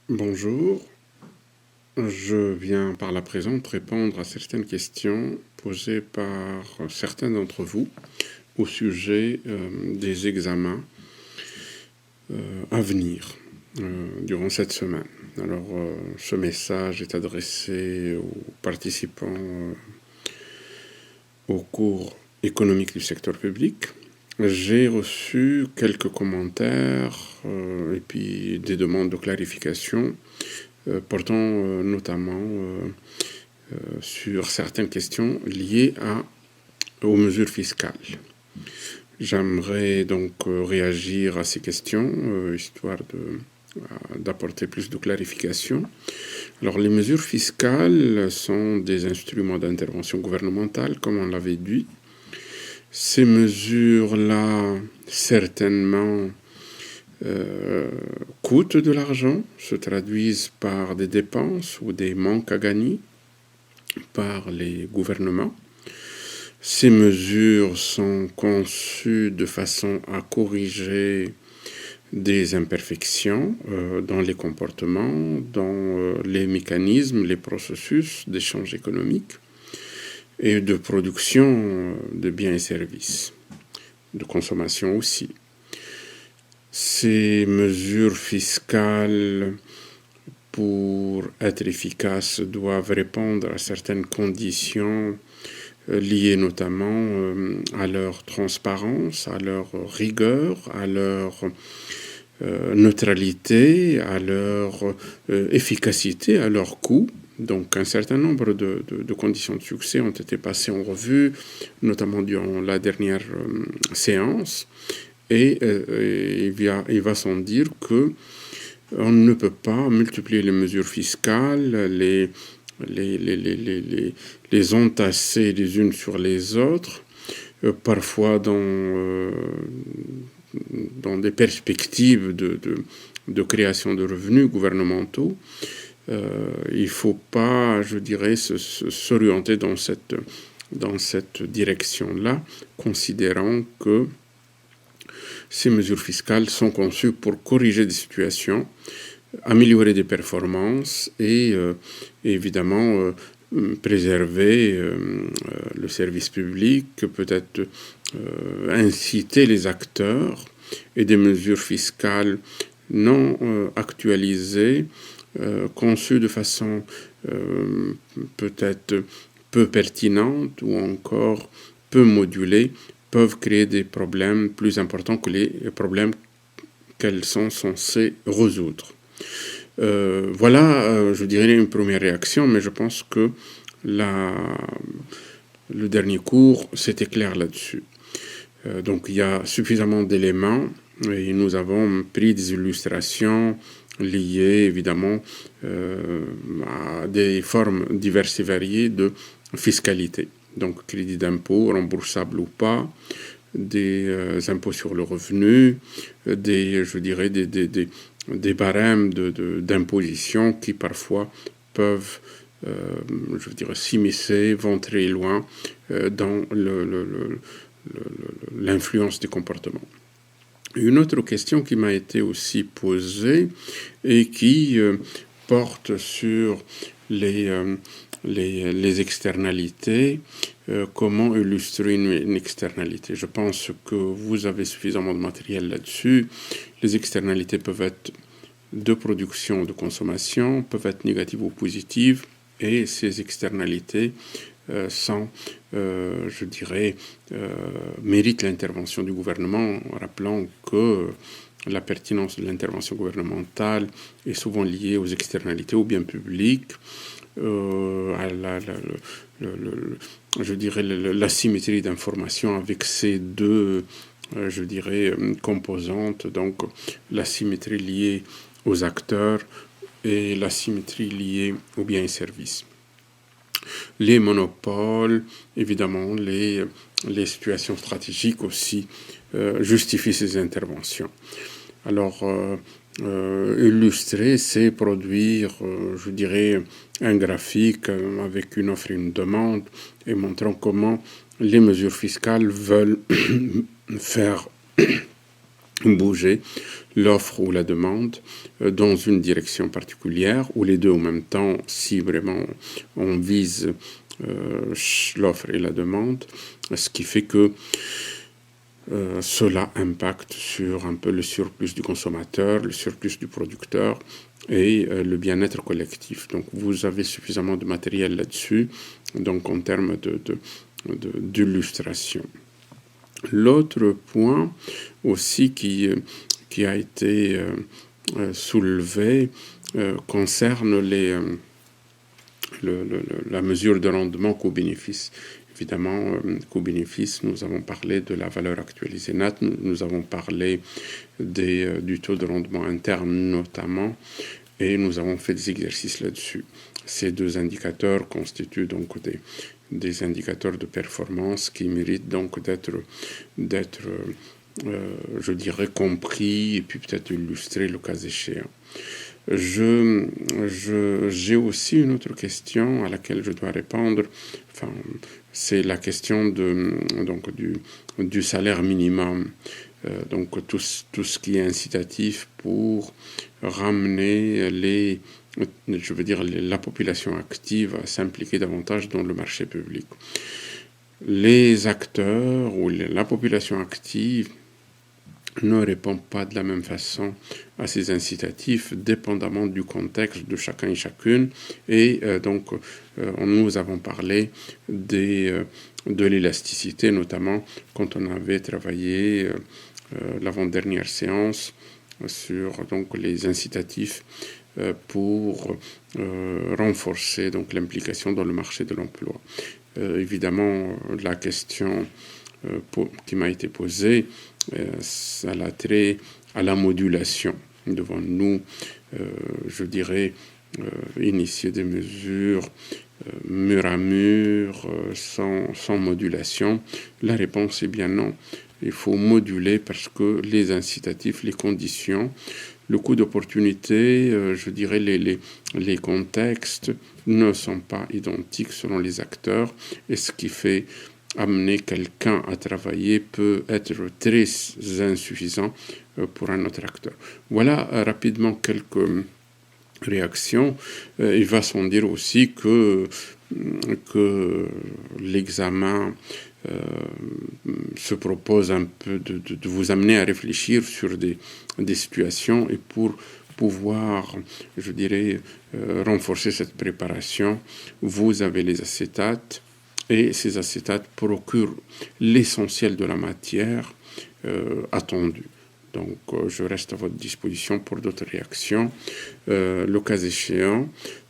Bonjour, je viens par la présente répondre à certaines questions posées par certains d'entre vous au sujet des examens à venir durant cette semaine. Alors, ce message est adressé aux participants au cours économique du secteur public. J'ai reçu quelques commentaires et puis des demandes de clarification portant notamment sur certaines questions liées aux mesures fiscales. J'aimerais donc réagir à ces questions, histoire d'apporter plus de clarification. Alors, les mesures fiscales sont des instruments d'intervention gouvernementale, comme on l'avait dit. Ces mesures-là, certainement, coûtent de l'argent, se traduisent par des dépenses ou des manques à gagner par les gouvernements. Ces mesures sont conçues de façon à corriger des imperfections dans les comportements, dans les mécanismes, les processus d'échange économique et de production de biens et services, de consommation aussi. Ces mesures fiscales, pour être efficaces, doivent répondre à certaines conditions liées notamment à leur transparence, à leur rigueur, à leur neutralité, à leur efficacité, à leur coût. Donc un certain nombre de conditions de succès ont été passées en revue, notamment durant la dernière séance, et il va sans dire que on ne peut pas multiplier les mesures fiscales, les entasser les unes sur les autres, parfois dans des perspectives de création de revenus gouvernementaux. Il ne faut pas, je dirais, s'orienter dans cette direction-là, considérant que ces mesures fiscales sont conçues pour corriger des situations, améliorer des performances et évidemment préserver le service public, peut-être inciter les acteurs, et des mesures fiscales non actualisées, conçues de façon peut-être peu pertinente ou encore peu modulée, peuvent créer des problèmes plus importants que les problèmes qu'elles sont censées résoudre. Voilà, je dirais une première réaction, mais je pense que le dernier cours, c'était clair là-dessus. Donc il y a suffisamment d'éléments et nous avons pris des illustrations liées évidemment à des formes diverses et variées de fiscalité. Donc crédit d'impôt, remboursable ou pas, des impôts sur le revenu, des barèmes d'imposition qui parfois peuvent s'immiscer, vont très loin dans l'influence des comportements. Une autre question qui m'a été aussi posée et qui porte sur les externalités, comment illustrer une externalité. Je pense que vous avez suffisamment de matériel là-dessus. Les externalités peuvent être de production, de consommation, peuvent être négatives ou positives, et ces externalités méritent l'intervention du gouvernement, rappelant que la pertinence de l'intervention gouvernementale est souvent liée aux externalités, aux biens publics, à l'asymétrie d'information avec ces deux, composantes, donc l'asymétrie liée aux acteurs et l'asymétrie liée aux biens et services. Les monopoles, évidemment, les situations stratégiques aussi justifient ces interventions. Alors, illustrer, c'est produire, un graphique avec une offre et une demande et montrant comment les mesures fiscales veulent faire bouger l'offre ou la demande dans une direction particulière, ou les deux en même temps, si vraiment on vise l'offre et la demande, ce qui fait que cela impacte sur un peu le surplus du consommateur, le surplus du producteur et le bien-être collectif. Donc vous avez suffisamment de matériel là-dessus, donc en termes d'illustration. L'autre point aussi qui a été soulevé concerne la mesure de rendement coût-bénéfice. Évidemment, coût-bénéfice, nous avons parlé de la valeur actualisée nette, nous avons parlé du taux de rendement interne notamment, et nous avons fait des exercices là-dessus. Ces deux indicateurs constituent donc des indicateurs de performance qui méritent donc d'être je dirais, compris et puis peut-être illustrés le cas échéant. J'ai aussi une autre question à laquelle je dois répondre. Enfin, c'est la question du salaire minimum. Donc tout ce qui est incitatif pour ramener la population active à s'impliquer davantage dans le marché public. Les acteurs ou la population active ne répond pas de la même façon à ces incitatifs, dépendamment du contexte de chacun et chacune. Et nous avons parlé de l'élasticité, notamment quand on avait travaillé l'avant-dernière séance sur donc les incitatifs pour renforcer donc l'implication dans le marché de l'emploi. Évidemment, la question qui m'a été posée, ça a trait à la modulation. Devons-nous, je dirais, initier des mesures mur à mur, sans modulation? La réponse est bien non. Il faut moduler parce que les incitatifs, les conditions, le coût d'opportunité, je dirais les contextes ne sont pas identiques selon les acteurs, et ce qui fait amener quelqu'un à travailler peut être très insuffisant pour un autre acteur. Voilà rapidement quelques réactions. Il va sans dire aussi que l'examen se propose un peu de vous amener à réfléchir sur des situations, et pour pouvoir, je dirais, renforcer cette préparation, vous avez les acétates, et ces acétates procurent l'essentiel de la matière attendue. Donc, je reste à votre disposition pour d'autres réactions. Le cas échéant,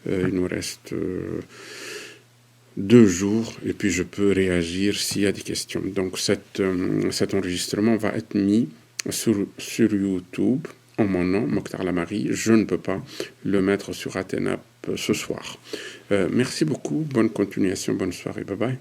il nous reste 2 jours, et puis je peux réagir s'il y a des questions. Donc, cet enregistrement va être mis sur YouTube en mon nom, Mokhtar Lamari. Je ne peux pas le mettre sur Athéna ce soir. Merci beaucoup, bonne continuation, bonne soirée, bye bye.